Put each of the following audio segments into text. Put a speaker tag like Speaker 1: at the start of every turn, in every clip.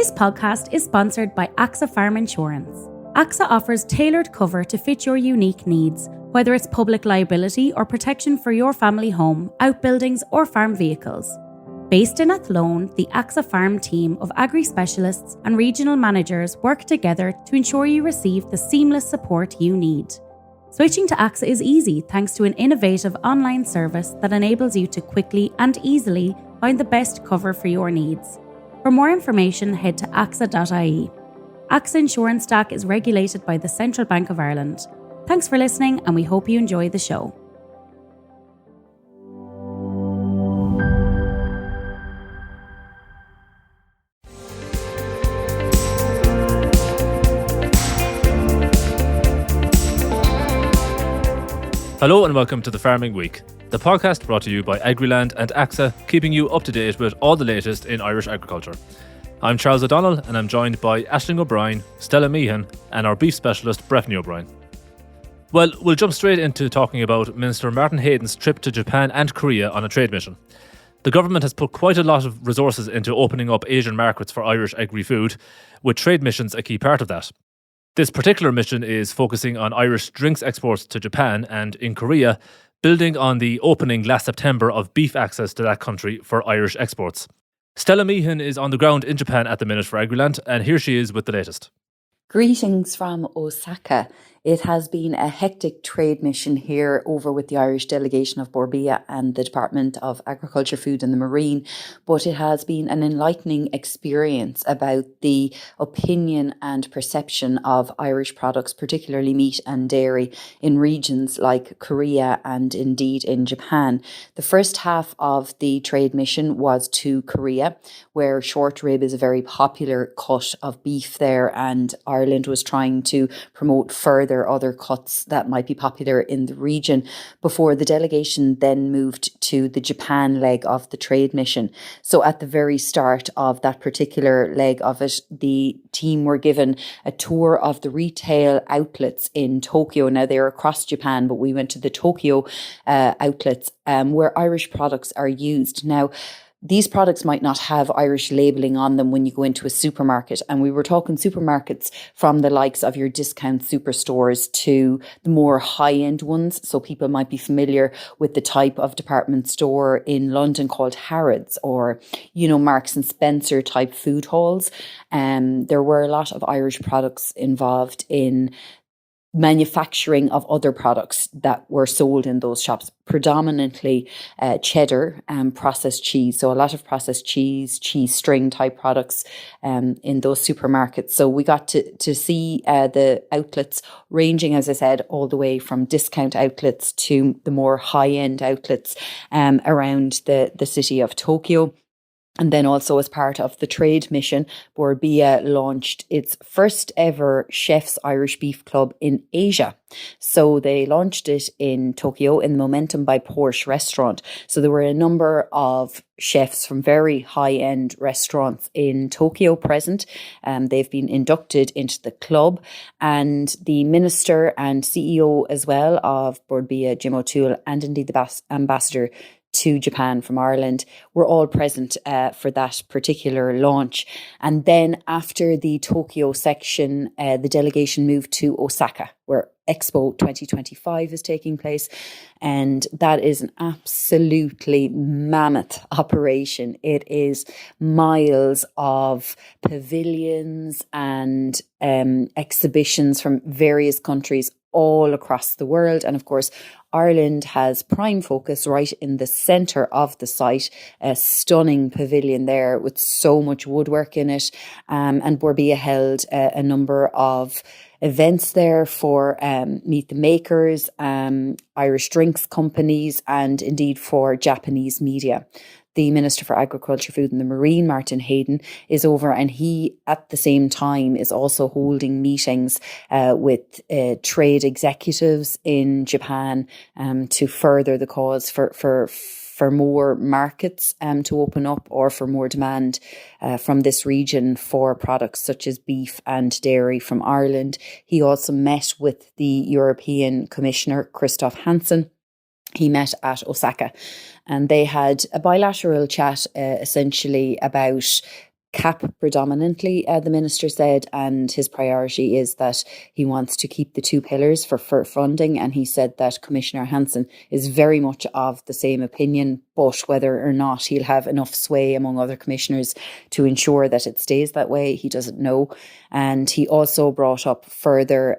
Speaker 1: This podcast is sponsored by AXA Farm Insurance. AXA offers tailored cover to fit your unique needs, whether it's public liability or protection for your family home, outbuildings or farm vehicles. Based in Athlone, the AXA Farm team of agri-specialists and regional managers work together to ensure you receive the seamless support you need. Switching to AXA is easy thanks to an innovative online service that enables you to quickly and easily find the best cover for your needs. For more information, head to AXA.ie. AXA Insurance Stack is regulated by the Central Bank of Ireland. Thanks for listening, and we hope you enjoy the show.
Speaker 2: Hello and welcome to the Farming Week, the podcast brought to you by Agriland and AXA, keeping you up to date with all the latest in Irish agriculture. I'm Charles O'Donnell and I'm joined by Aisling O'Brien, Stella Meehan and our beef specialist Breifne O'Brien. Well, we'll jump straight into talking about Minister Martin Hayden's trip to Japan and Korea on a trade mission. The government has put quite a lot of resources into opening up Asian markets for Irish agri-food, with trade missions a key part of that. This particular mission is focusing on Irish drinks exports to Japan and in Korea, building on the opening last September of beef access to that country for Irish exports. Stella Meehan is on the ground in Japan at the minute for Agriland, and here she is with the latest.
Speaker 3: Greetings from Osaka. It has been a hectic trade mission here over with the Irish delegation of Borbia and the Department of Agriculture, Food and the Marine, but it has been an enlightening experience about the opinion and perception of Irish products, particularly meat and dairy, in regions like Korea and indeed in Japan. The first half of the trade mission was to Korea, where short rib is a very popular cut of beef there, and Ireland was trying to promote further other cuts that might be popular in the region, before the delegation then moved to the Japan leg of the trade mission. So at the very start of that particular leg of it, the team were given a tour of the retail outlets in Tokyo. Now they're across Japan, but we went to the Tokyo outlets where Irish products are used. Now, these products might not have Irish labelling on them when you go into a supermarket. And we were talking supermarkets from the likes of your discount superstores to the more high-end ones. So people might be familiar with the type of department store in London called Harrods, or, Marks and Spencer type food halls. There were a lot of Irish products involved in manufacturing of other products that were sold in those shops, predominantly cheddar and processed cheese. So a lot of processed cheese string type products in those supermarkets. So we got to see the outlets ranging, as I said, all the way from discount outlets to the more high-end outlets around the city of Tokyo. And then also as part of the trade mission, Borbia launched its first ever Chef's Irish Beef Club in Asia. So they launched it in Tokyo in the Momentum by Porsche restaurant. So there were a number of chefs from very high-end restaurants in Tokyo present. They've been inducted into the club, and the minister and CEO as well of Borbia, Jim O'Toole, and indeed the ambassador to Japan from Ireland were all present for that particular launch. And then after the Tokyo section, the delegation moved to Osaka, where Expo 2025 is taking place. And that is an absolutely mammoth operation. It is miles of pavilions and exhibitions from various countries all across the world. And of course, Ireland has prime focus right in the centre of the site, a stunning pavilion there with so much woodwork in it. And Borbia held a number of events there for Meet the Makers, Irish drinks companies, and indeed for Japanese media. The Minister for Agriculture, Food and the Marine, Martin Hayden, is over, and he at the same time is also holding meetings with trade executives in Japan to further the cause for more markets to open up, or for more demand from this region for products such as beef and dairy from Ireland. He also met with the European Commissioner, Christoph Hansen. He met at Osaka, and they had a bilateral chat essentially about cap predominantly, the minister said, and his priority is that he wants to keep the two pillars for funding. And he said that Commissioner Hansen is very much of the same opinion, but whether or not he'll have enough sway among other commissioners to ensure that it stays that way, he doesn't know. And he also brought up further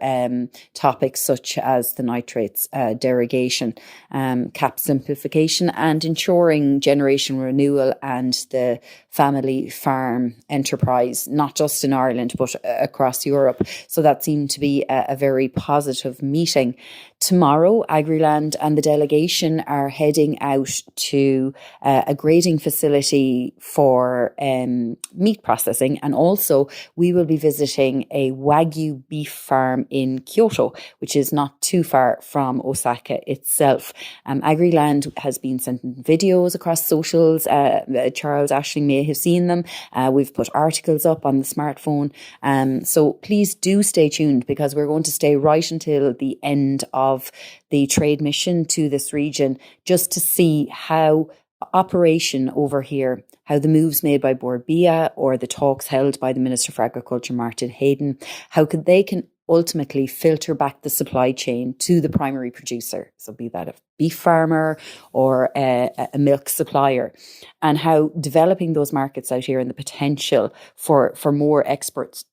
Speaker 3: topics such as the nitrates derogation, cap simplification, and ensuring generation renewal and the family farm enterprise, not just in Ireland, but across Europe. So that seemed to be a very positive meeting. Tomorrow, Agriland and the delegation are heading out to a grading facility for meat processing. And also we will be visiting a Wagyu beef farm in Kyoto, which is not too far from Osaka itself. Agriland has been sending videos across socials. Charles, Aisling may have seen them. We've put articles up on the smartphone. So please do stay tuned, because we're going to stay right until the end of the trade mission to this region, just to see how operation over here, how the moves made by Bord Bia or the talks held by the Minister for Agriculture, Martin Hayden, how they can ultimately filter back the supply chain to the primary producer. So be that a beef farmer or a milk supplier, and how developing those markets out here and the potential for more exports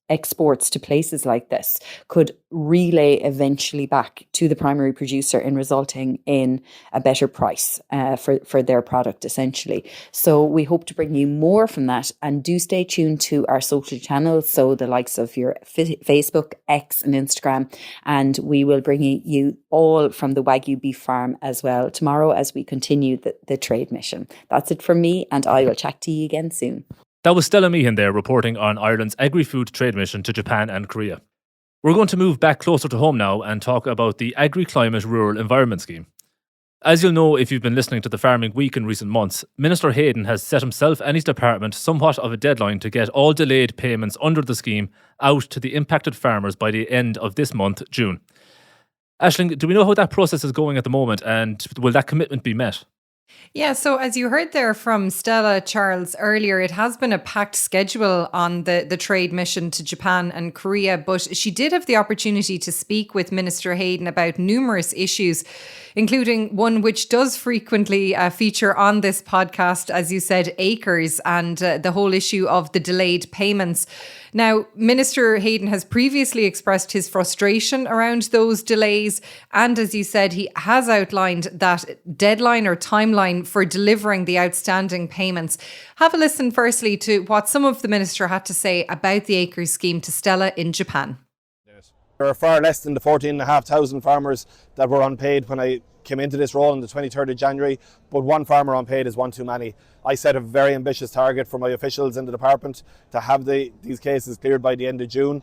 Speaker 3: to places like this could relay eventually back to the primary producer in resulting in a better price for their product, essentially. So we hope to bring you more from that, and do stay tuned to our social channels, so the likes of your Facebook, X and Instagram, and we will bring you all from the Wagyu beef farm as well tomorrow as we continue the trade mission. That's it from me, and I will chat to you again soon.
Speaker 2: That was Stella Meehan there reporting on Ireland's Agri-food trade mission to Japan and Korea. We're going to move back closer to home now and talk about the Agri-Climate Rural Environment Scheme. As you'll know if you've been listening to the Farming Week in recent months, Minister Hayden has set himself and his department somewhat of a deadline to get all delayed payments under the scheme out to the impacted farmers by the end of this month, June. Aisling, do we know how that process is going at the moment, and will that commitment be met?
Speaker 4: Yeah, so as you heard there from Stella, Charles, earlier, it has been a packed schedule on the trade mission to Japan and Korea, but she did have the opportunity to speak with Minister Hayden about numerous issues, including one which does frequently feature on this podcast, as you said, acres, and the whole issue of the delayed payments. Now, Minister Hayden has previously expressed his frustration around those delays. And as you said, he has outlined that deadline or timeline for delivering the outstanding payments. Have a listen firstly to what some of the minister had to say about the acres scheme to Stella in Japan.
Speaker 5: There are far less than the 14,500 farmers that were unpaid when I came into this role on the 23rd of January, but one farmer unpaid is one too many. I set a very ambitious target for my officials in the department to have these cases cleared by the end of June.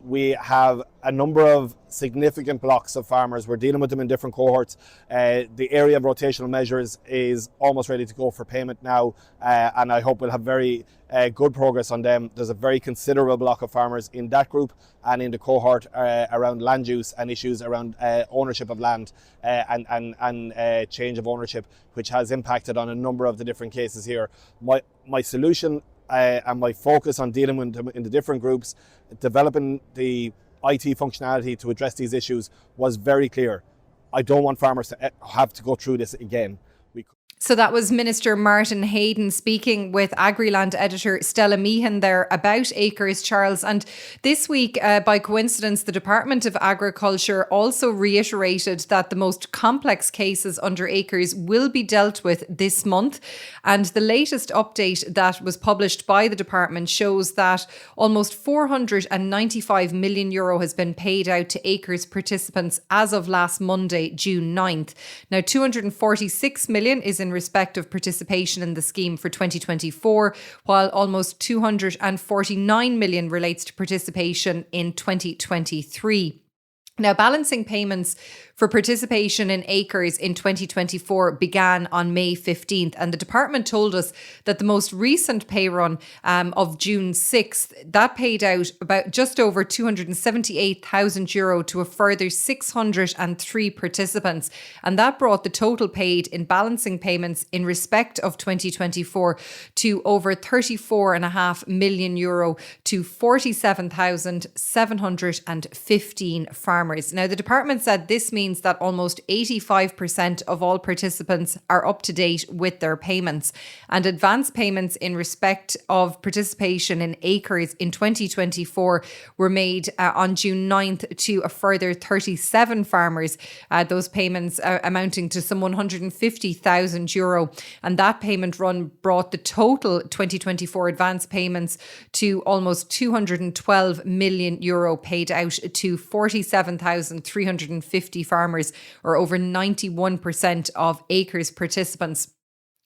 Speaker 5: We have a number of significant blocks of farmers. We're dealing with them in different cohorts. The area of rotational measures is almost ready to go for payment now, and I hope we'll have very good progress on them. There's a very considerable block of farmers in that group and in the cohort around land use and issues around ownership of land and change of ownership, which has impacted on a number of the different cases here. My solution and my focus on dealing with them in the different groups, developing the IT functionality to address these issues was very clear. I don't want farmers to have to go through this again.
Speaker 4: So that was Minister Martin Hayden speaking with Agriland editor Stella Meehan there about acres, Charles. And this week, by coincidence, the Department of Agriculture also reiterated that the most complex cases under acres will be dealt with this month. And the latest update that was published by the department shows that almost €495 million has been paid out to acres participants as of last Monday, June 9th. Now, 246 million is in respect of participation in the scheme for 2024, while almost 249 million relates to participation in 2023. Now, balancing payments for participation in acres in 2024 began on May 15th. And the department told us that the most recent pay run of June 6th, that paid out about just over €278,000 to a further 603 participants. And that brought the total paid in balancing payments in respect of 2024 to over €34.5 million to 47,715 farmers. Now, the department said this means that almost 85% of all participants are up to date with their payments. And advance payments in respect of participation in acres in 2024 were made on June 9th to a further 37 farmers. Those payments amounting to some €150,000. And that payment run brought the total 2024 advance payments to almost €212 million paid out to 47,350 farmers, or over 91% of acres participants.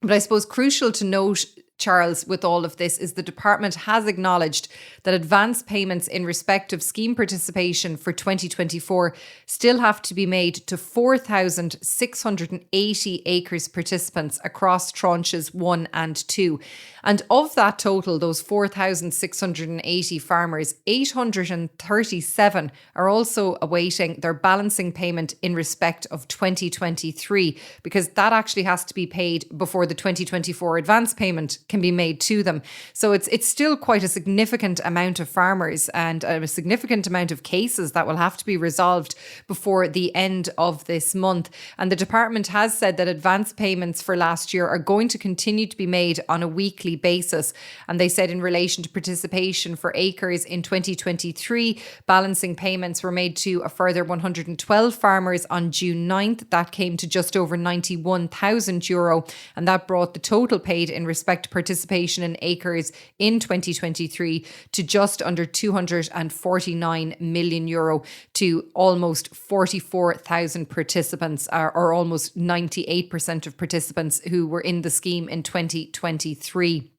Speaker 4: But I suppose crucial to note, Charles, with all of this is the department has acknowledged that advance payments in respect of scheme participation for 2024 still have to be made to 4,680 acres participants across tranches 1 and 2. And of that total, those 4,680 farmers, 837 are also awaiting their balancing payment in respect of 2023, because that actually has to be paid before the 2024 advance payment can be made to them. So it's still quite a significant amount of farmers and a significant amount of cases that will have to be resolved before the end of this month. And the department has said that advance payments for last year are going to continue to be made on a weekly basis. And they said in relation to participation for acres in 2023, balancing payments were made to a further 112 farmers on June 9th. That came to just over €91,000, and that brought the total paid in respect to participation in acres in 2023 to just under €249 million to almost 44,000 participants, or almost 98% of participants who were in the scheme in 2023.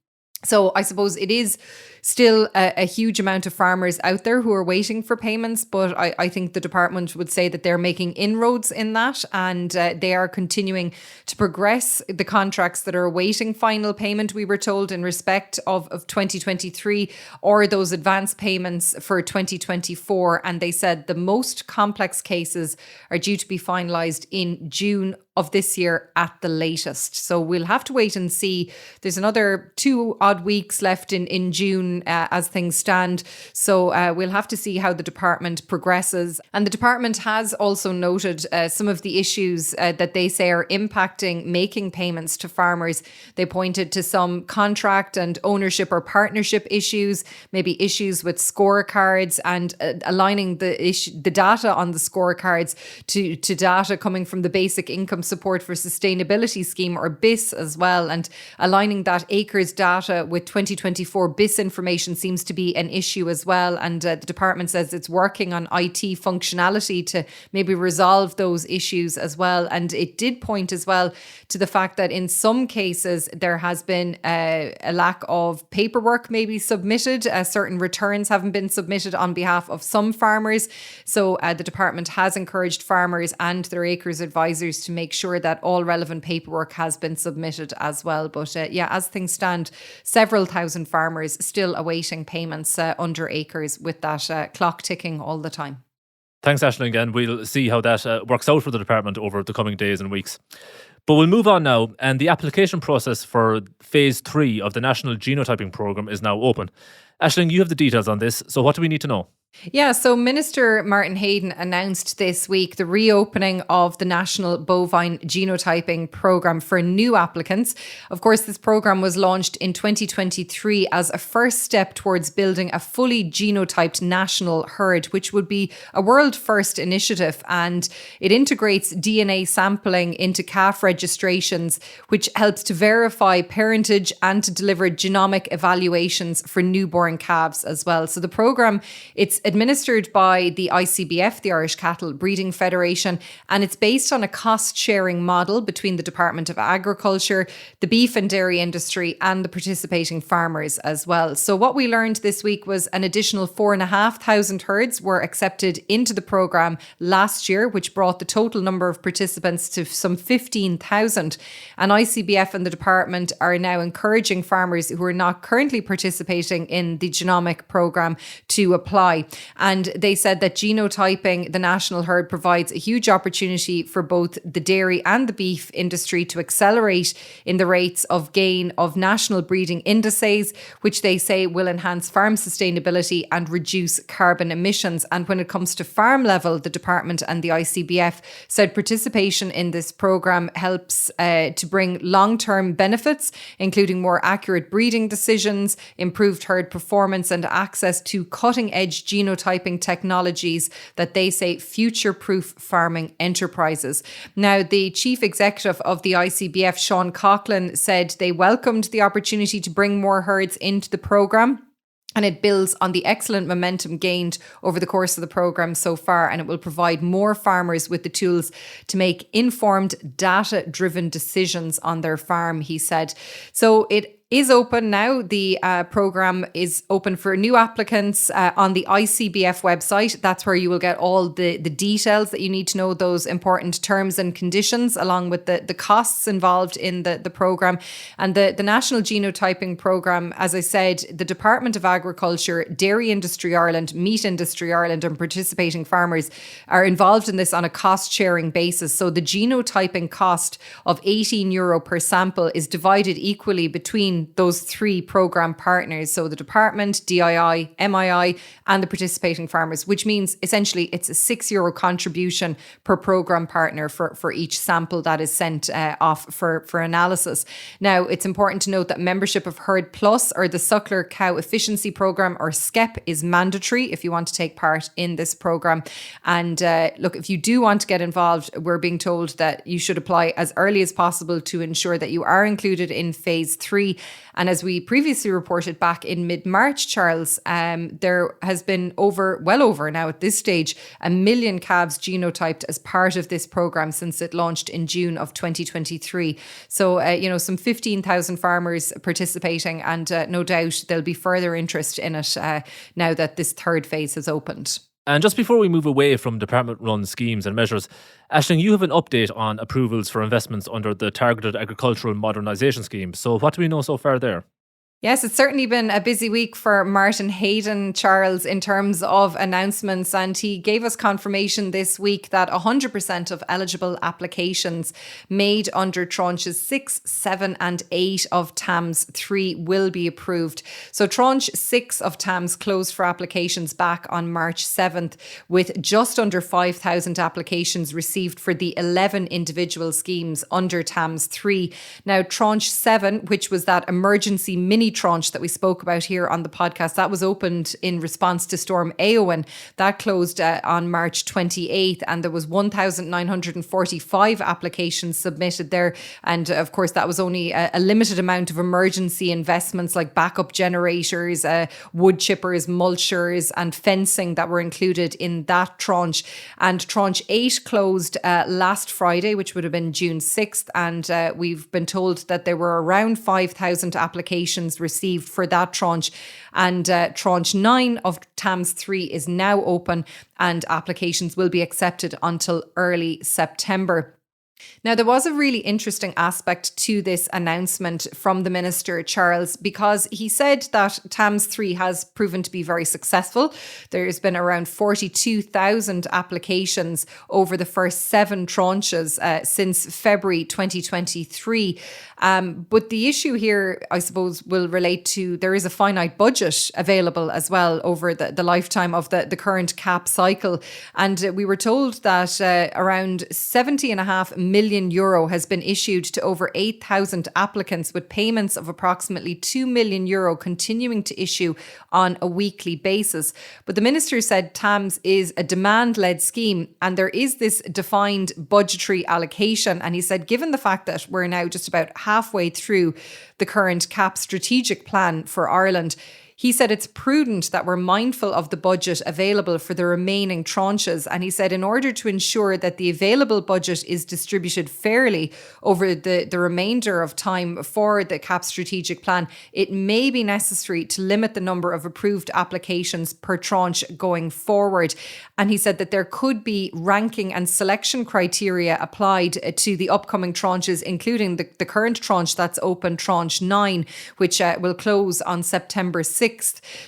Speaker 4: So I suppose it is still a huge amount of farmers out there who are waiting for payments, but I think the department would say that they're making inroads in that, and they are continuing to progress the contracts that are awaiting final payment, we were told, in respect of 2023, or those advance payments for 2024. And they said the most complex cases are due to be finalised in June of this year at the latest. So we'll have to wait and see. There's another 2 odd weeks left in June as things stand. So we'll have to see how the department progresses. And the department has also noted some of the issues that they say are impacting making payments to farmers. They pointed to some contract and ownership or partnership issues, maybe issues with scorecards, and aligning the data on the scorecards to data coming from the Basic Income Support for Sustainability Scheme, or BIS, as well, and aligning that acres data with 2024 BIS information seems to be an issue as well. And the department says it's working on IT functionality to maybe resolve those issues as well. And it did point as well to the fact that in some cases there has been a lack of paperwork maybe submitted. Certain returns haven't been submitted on behalf of some farmers. So the department has encouraged farmers and their acres advisors to make sure that all relevant paperwork has been submitted as well. But as things stand, several thousand farmers still awaiting payments under acres, with that clock ticking all the time.
Speaker 2: Thanks, Aisling, again. We'll see how that works out for the department over the coming days and weeks. But we'll move on now, and the application process for Phase 3 of the National Genotyping Programme is now open. Aisling, you have the details on this, so what do we need to know?
Speaker 4: Yeah, so Minister Martin Hayden announced this week the reopening of the National Bovine Genotyping Programme for new applicants. Of course, this programme was launched in 2023 as a first step towards building a fully genotyped national herd, which would be a world first initiative. And it integrates DNA sampling into calf registrations, which helps to verify parentage and to deliver genomic evaluations for newborn calves as well. So the programme, it's It's administered by the ICBF, the Irish Cattle Breeding Federation, and it's based on a cost-sharing model between the Department of Agriculture, the beef and dairy industry, and the participating farmers as well. So what we learned this week was an additional 4,500 herds were accepted into the programme last year, which brought the total number of participants to some 15,000. And ICBF and the department are now encouraging farmers who are not currently participating in the genomic programme to apply. And they said that genotyping the national herd provides a huge opportunity for both the dairy and the beef industry to accelerate in the rates of gain of national breeding indices, which they say will enhance farm sustainability and reduce carbon emissions. And when it comes to farm level, the department and the ICBF said participation in this programme helps to bring long-term benefits, including more accurate breeding decisions, improved herd performance, and access to cutting-edge genotyping technologies that they say future-proof farming enterprises. Now, the chief executive of the ICBF, Sean Coughlin, said they welcomed the opportunity to bring more herds into the programme. And it builds on the excellent momentum gained over the course of the programme so far, and it will provide more farmers with the tools to make informed, data-driven decisions on their farm, he said. So it is open now. The programme is open for new applicants on the ICBF website. That's where you will get all the details that you need to know, those important terms and conditions, along with the costs involved in the programme. And the National Genotyping Programme, as I said, the Department of Agriculture, Dairy Industry Ireland, Meat Industry Ireland, and participating farmers are involved in this on a cost-sharing basis. So the genotyping cost of €18 per sample is divided equally between those three programme partners. So the department, DII, MII, and the participating farmers, which means essentially it's a €6 contribution per programme partner for each sample that is sent off for analysis. Now, it's important to note that membership of Herd Plus, or the Suckler Cow Efficiency Programme, or SCEP, is mandatory if you want to take part in this programme. And look, if you do want to get involved, we're being told that you should apply as early as possible to ensure that you are included in phase 3. And as we previously reported back in mid-March, Charles, there has been well over now at this stage, 1 million calves genotyped as part of this programme since it launched in June of 2023. So, some 15,000 farmers participating, and no doubt there'll be further interest in it now that this third phase has opened.
Speaker 2: And just before we move away from department-run schemes and measures, Aisling, you have an update on approvals for investments under the Targeted Agricultural Modernisation Scheme. So what do we know so far there?
Speaker 4: Yes, it's certainly been a busy week for Martin Hayden, Charles, in terms of announcements, and he gave us confirmation this week that 100% of eligible applications made under tranches 6, 7 and 8 of TAMS 3 will be approved. So tranche 6 of TAMS closed for applications back on March 7th, with just under 5,000 applications received for the 11 individual schemes under TAMS 3. Now, tranche 7, which was that emergency mini tranche that we spoke about here on the podcast, that was opened in response to Storm Éowyn. That closed on March 28th, and there was 1,945 applications submitted there. And of course, that was only a limited amount of emergency investments like backup generators, wood chippers, mulchers and fencing that were included in that tranche. And tranche 8 closed last Friday, which would have been June 6th. And we've been told that there were around 5,000 applications received for that tranche, and tranche 9 of TAMS 3 is now open, and applications will be accepted until early September. Now, there was a really interesting aspect to this announcement from the Minister, Charles, because he said that TAMS 3 has proven to be very successful. There's been around 42,000 applications over the first 7 tranches since February 2023. But the issue here, I suppose, will relate to there is a finite budget available as well over the lifetime of the current CAP cycle. And we were told that around €70.5 million has been issued to over 8,000 applicants, with payments of approximately €2 million continuing to issue on a weekly basis. But the Minister said TAMS is a demand-led scheme and there is this defined budgetary allocation. And he said, given the fact that we're now just about halfway through the current CAP strategic plan for Ireland, He said it's prudent that we're mindful of the budget available for the remaining tranches. And he said in order to ensure that the available budget is distributed fairly over the remainder of time for the CAP strategic plan, it may be necessary to limit the number of approved applications per tranche going forward. And he said that there could be ranking and selection criteria applied to the upcoming tranches, including the current tranche that's open, tranche 9, which will close on September 6th.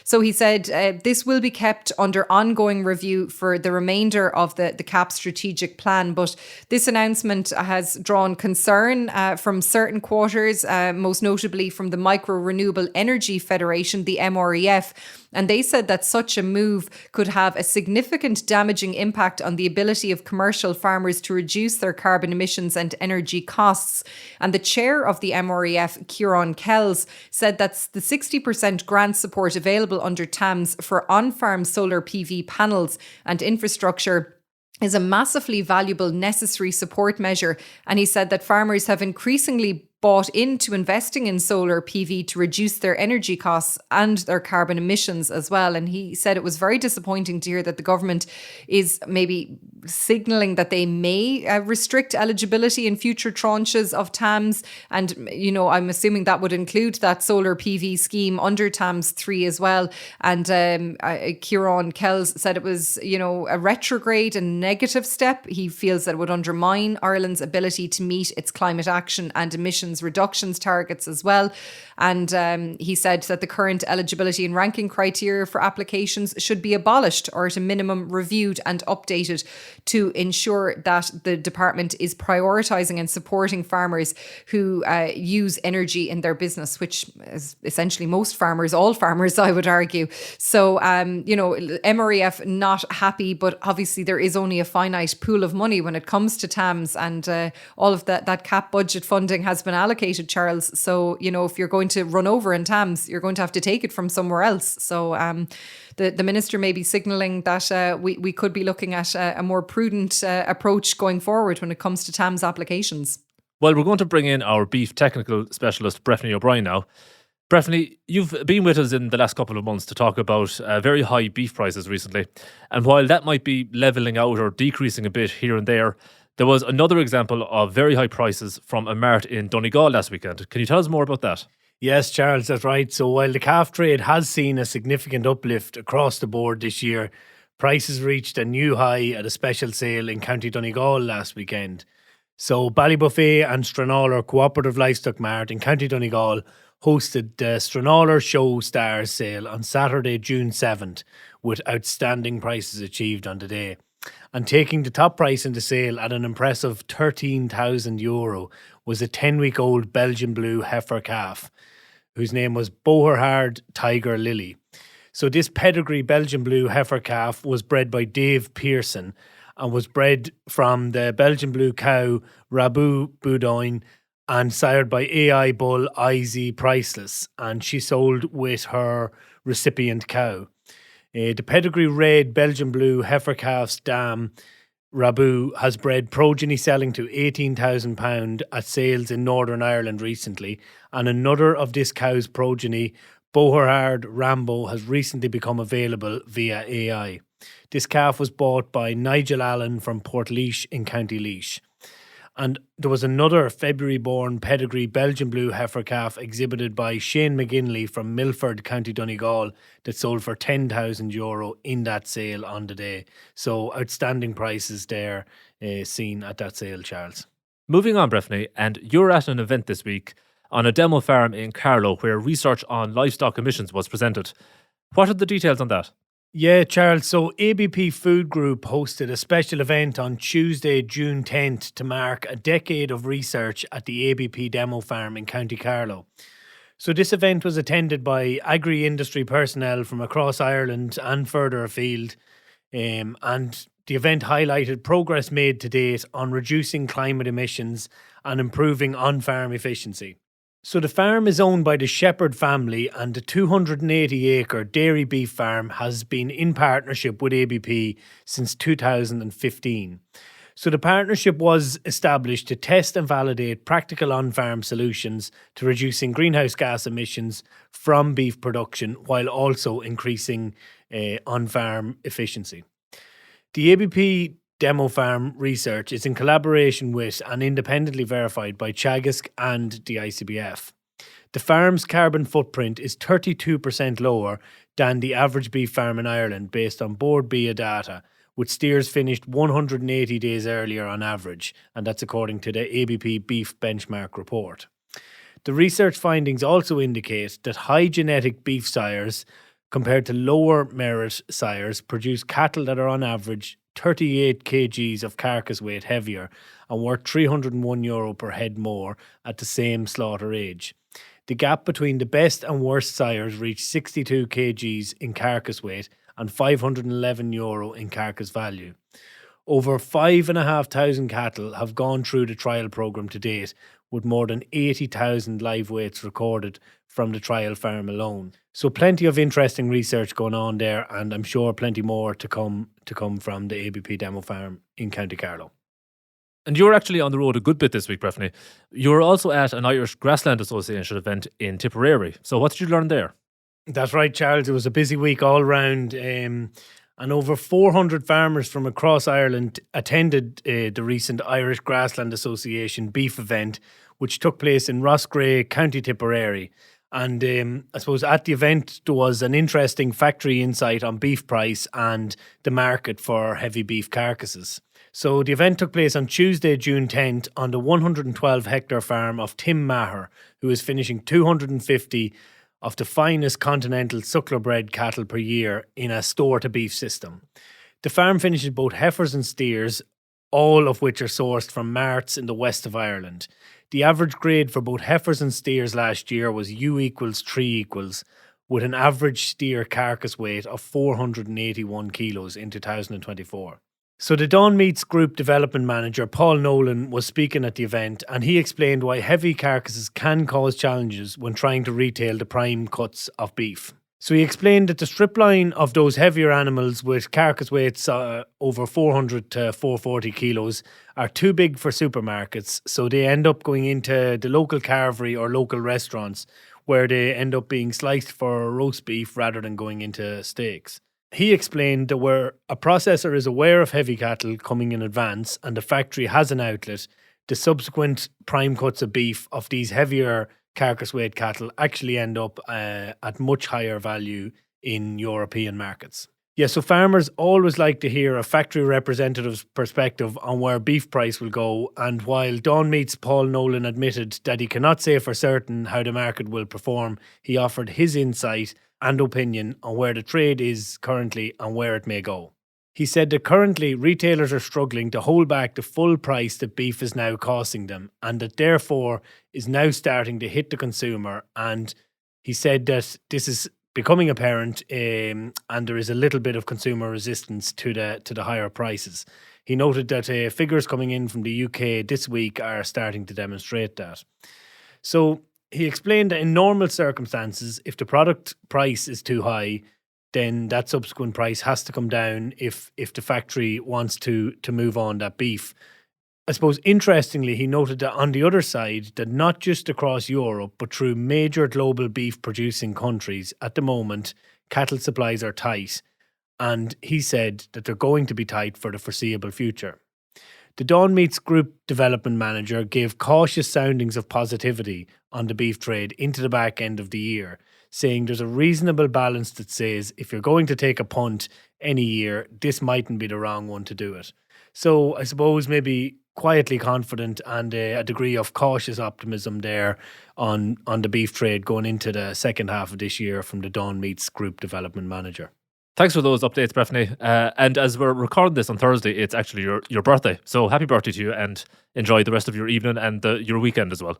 Speaker 4: So he said this will be kept under ongoing review for the remainder of the CAP strategic plan. But this announcement has drawn concern from certain quarters, most notably from the Micro Renewable Energy Federation, the MREF. And they said that such a move could have a significant damaging impact on the ability of commercial farmers to reduce their carbon emissions and energy costs. And the chair of the MREF, Ciarán Kells, said that the 60% grant support available under TAMS for on-farm solar PV panels and infrastructure is a massively valuable, necessary support measure. And he said that farmers have increasingly bought into investing in solar PV to reduce their energy costs and their carbon emissions as well. And he said it was very disappointing to hear that the government is maybe signalling that they may restrict eligibility in future tranches of TAMS. And, you know, I'm assuming that would include that solar PV scheme under TAMS 3 as well. And Ciarán Kells said it was, you know, a retrograde and negative step. He feels that it would undermine Ireland's ability to meet its climate action and emissions reductions targets as well. And he said that the current eligibility and ranking criteria for applications should be abolished or at a minimum reviewed and updated to ensure that the department is prioritising and supporting farmers who use energy in their business, which is essentially most farmers, all farmers, I would argue. So, you know, MREF not happy, but obviously there is only a finite pool of money when it comes to TAMS, and all of that CAP budget funding has been allocated, Charles. So, you know, if you're going to run over in TAMS, you're going to have to take it from somewhere else. So the minister may be signalling that we could be looking at a more prudent approach going forward when it comes to TAMS applications.
Speaker 2: Well, we're going to bring in our beef technical specialist, Breifne O'Brien, now. Breifne, you've been with us in the last couple of months to talk about very high beef prices recently. And while that might be levelling out or decreasing a bit here and there was another example of very high prices from a mart in Donegal last weekend. Can you tell us more about that?
Speaker 6: Yes, Charles, that's right. So while the calf trade has seen a significant uplift across the board this year, prices reached a new high at a special sale in County Donegal last weekend. So Ballybuffet and Stranraer Cooperative Livestock Mart in County Donegal hosted the Stranraer Show Stars sale on Saturday, June 7th, with outstanding prices achieved on the day. And taking the top price in the sale at an impressive €13,000 was a 10-week-old Belgian blue heifer calf, whose name was Boherhard Tiger Lily. So this pedigree Belgian blue heifer calf was bred by Dave Pearson and was bred from the Belgian blue cow Rabu Boudin and sired by AI bull IZ Priceless, and she sold with her recipient cow. The pedigree red Belgian blue heifer calf's dam Rabu has bred progeny selling to £18,000 at sales in Northern Ireland recently, and another of this cow's progeny, Boherhard Rambo, has recently become available via AI. This calf was bought by Nigel Allen from Portlaoise in County Laois. And there was another February-born pedigree Belgian blue heifer calf exhibited by Shane McGinley from Milford, County Donegal, that sold for €10,000 in that sale on the day. So outstanding prices there seen at that sale, Charles.
Speaker 2: Moving on, Breifne, and you're at an event this week on a demo farm in Carlow where research on livestock emissions was presented. What are the details on that?
Speaker 6: Yeah, Charles. So ABP Food Group hosted a special event on Tuesday, June 10th to mark a decade of research at the ABP demo farm in County Carlow. So this event was attended by agri-industry personnel from across Ireland and further afield. And the event highlighted progress made to date on reducing climate emissions and improving on-farm efficiency. So the farm is owned by the Shepherd family, and the 280-acre dairy beef farm has been in partnership with ABP since 2015. So the partnership was established to test and validate practical on-farm solutions to reducing greenhouse gas emissions from beef production while also increasing on-farm efficiency. The ABP Demo Farm research is in collaboration with and independently verified by Teagasc and the ICBF. The farm's carbon footprint is 32% lower than the average beef farm in Ireland based on Bord Bia data, with steers finished 180 days earlier on average, and that's according to the ABP Beef Benchmark report. The research findings also indicate that high genetic beef sires compared to lower merit sires produce cattle that are on average 38 kgs of carcass weight heavier and worth €301 per head more at the same slaughter age. The gap between the best and worst sires reached 62 kgs in carcass weight and €511 in carcass value. Over 5,500 cattle have gone through the trial programme to date, with more than 80,000 live weights recorded from the trial farm alone. So plenty of interesting research going on there, and I'm sure plenty more to come from the ABP Demo Farm in County Carlow.
Speaker 2: And you're actually on the road a good bit this week, Breifne. You're also at an Irish Grassland Association event in Tipperary. So what did you learn there?
Speaker 6: That's right, Charles. It was a busy week all round, and over 400 farmers from across Ireland attended the recent Irish Grassland Association beef event, which took place in Roscrea, County Tipperary. And I suppose at the event there was an interesting factory insight on beef price and the market for heavy beef carcasses. So the event took place on Tuesday, June 10th on the 112 hectare farm of Tim Maher, who is finishing 250 of the finest continental suckler bred cattle per year in a store-to-beef system. The farm finishes both heifers and steers, all of which are sourced from marts in the west of Ireland. The average grade for both heifers and steers last year was U equals 3 equals, with an average steer carcass weight of 481 kilos in 2024. So the Dawn Meats Group Development Manager, Paul Nolan, was speaking at the event, and he explained why heavy carcasses can cause challenges when trying to retail the prime cuts of beef. So he explained that the strip line of those heavier animals with carcass weights over 400 to 440 kilos are too big for supermarkets, so they end up going into the local carvery or local restaurants, where they end up being sliced for roast beef rather than going into steaks. He explained that where a processor is aware of heavy cattle coming in advance and the factory has an outlet, the subsequent prime cuts of beef of these heavier carcass weight cattle actually end up at much higher value in European markets. Yeah, so farmers always like to hear a factory representative's perspective on where beef price will go, and while Dawn Meats' Paul Nolan admitted that he cannot say for certain how the market will perform, he offered his insight and opinion on where the trade is currently and where it may go. He said that currently retailers are struggling to hold back the full price that beef is now costing them, and that therefore is now starting to hit the consumer. And he said that this is becoming apparent, and there is a little bit of consumer resistance to the higher prices. He noted that figures coming in from the UK this week are starting to demonstrate that. So he explained that in normal circumstances, if the product price is too high, then that subsequent price has to come down if the factory wants to move on that beef. I suppose interestingly, he noted that on the other side, that not just across Europe, but through major global beef producing countries, at the moment, cattle supplies are tight. And he said that they're going to be tight for the foreseeable future. The Dawn Meats Group Development Manager gave cautious soundings of positivity on the beef trade into the back end of the year, saying there's a reasonable balance that says if you're going to take a punt any year, this mightn't be the wrong one to do it. So I suppose maybe quietly confident and a degree of cautious optimism there on the beef trade going into the second half of this year from the Dawn Meats Group Development Manager.
Speaker 2: Thanks for those updates, Breifne. And as we're recording this on Thursday, it's actually your birthday. So happy birthday to you, and enjoy the rest of your evening and your weekend as well.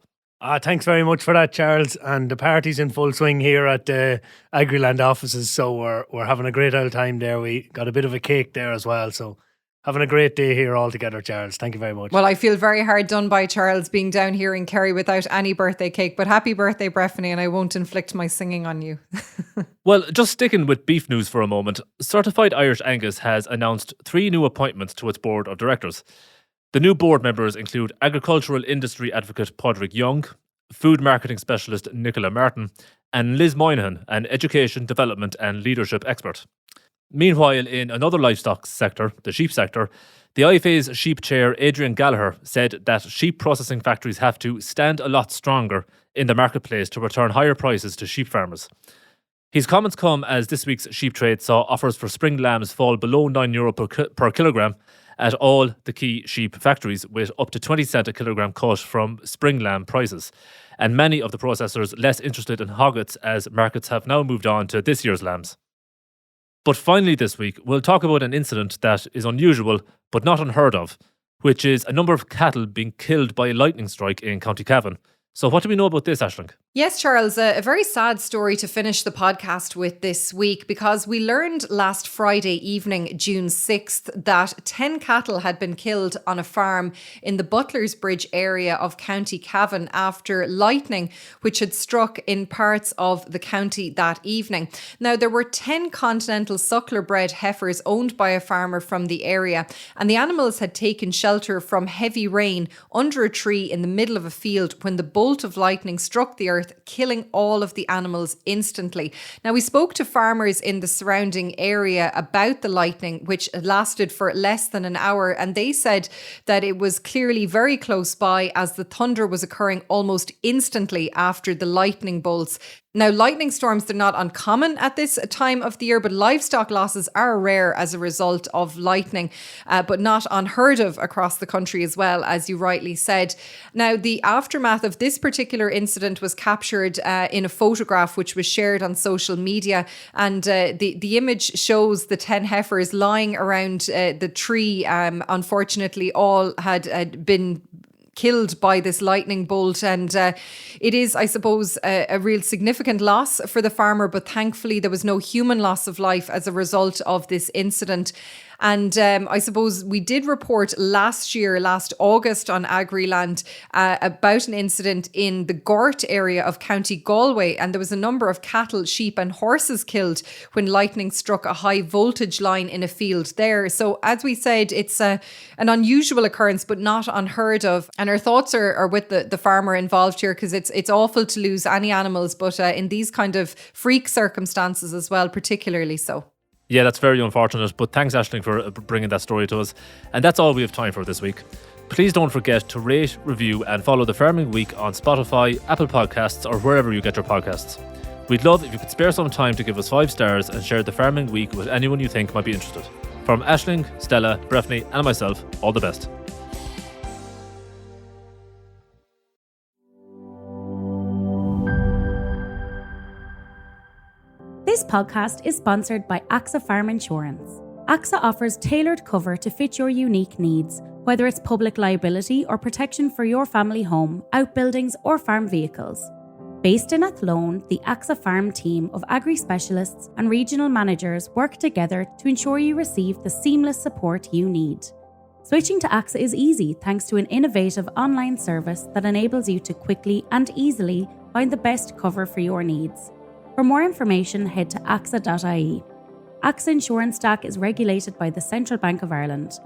Speaker 6: Thanks very much for that, Charles. And the party's in full swing here at the Agriland offices, so we're having a great old time there. We got a bit of a cake there as well, so having a great day here all together, Charles. Thank you very much.
Speaker 4: Well, I feel very hard done by Charles being down here in Kerry without any birthday cake, but happy birthday, Breifne, and I won't inflict my singing on you.
Speaker 2: Well, just sticking with beef news for a moment, Certified Irish Angus has announced 3 new appointments to its board of directors. The new board members include agricultural industry advocate Padraig Young, food marketing specialist Nicola Martin, and Liz Moynihan, an education, development and leadership expert. Meanwhile, in another livestock sector, the sheep sector, the IFA's sheep chair Adrian Gallagher said that sheep processing factories have to stand a lot stronger in the marketplace to return higher prices to sheep farmers. His comments come as this week's sheep trade saw offers for spring lambs fall below €9 per kilogram at all the key sheep factories, with up to 20 cent a kilogram cut from spring lamb prices, and many of the processors less interested in hoggets as markets have now moved on to this year's lambs. But finally this week, we'll talk about an incident that is unusual but not unheard of, which is a number of cattle being killed by a lightning strike in County Cavan. So what do we know about this, Aisling?
Speaker 4: Yes, Charles, a very sad story to finish the podcast with this week, because we learned last Friday evening, June 6th, that 10 cattle had been killed on a farm in the Butler's Bridge area of County Cavan after lightning, which had struck in parts of the county that evening. Now, there were 10 continental suckler bred heifers owned by a farmer from the area, and the animals had taken shelter from heavy rain under a tree in the middle of a field when the bolt of lightning struck the earth, killing all of the animals instantly. Now, we spoke to farmers in the surrounding area about the lightning, which lasted for less than an hour, and they said that it was clearly very close by as the thunder was occurring almost instantly after the lightning bolts. Now, lightning storms, they're not uncommon at this time of the year, but livestock losses are rare as a result of lightning, but not unheard of across the country as well, as you rightly said. Now, the aftermath of this particular incident was captured in a photograph which was shared on social media, and the image shows the 10 heifers lying around the tree. Unfortunately, all had been killed by this lightning bolt, and it is, I suppose, a real significant loss for the farmer, but thankfully there was no human loss of life as a result of this incident. And I suppose we did report last August on Agriland about an incident in the Gort area of County Galway, and there was a number of cattle, sheep and horses killed when lightning struck a high voltage line in a field there. So as we said, it's an unusual occurrence, but not unheard of. And our thoughts are with the farmer involved here, because it's awful to lose any animals, but in these kind of freak circumstances as well, particularly so.
Speaker 2: Yeah, that's very unfortunate, but thanks, Aisling, for bringing that story to us. And that's all we have time for this week. Please don't forget to rate, review and follow The Farming Week on Spotify, Apple Podcasts or wherever you get your podcasts. We'd love if you could spare some time to give us 5 stars and share The Farming Week with anyone you think might be interested. From Aisling, Stella, Breifne and myself, all the best.
Speaker 1: This podcast is sponsored by AXA Farm Insurance. AXA offers tailored cover to fit your unique needs, whether it's public liability or protection for your family home, outbuildings or farm vehicles. Based in Athlone, the AXA Farm team of agri-specialists and regional managers work together to ensure you receive the seamless support you need. Switching to AXA is easy thanks to an innovative online service that enables you to quickly and easily find the best cover for your needs. For more information, head to AXA.ie. AXA Insurance Stack is regulated by the Central Bank of Ireland.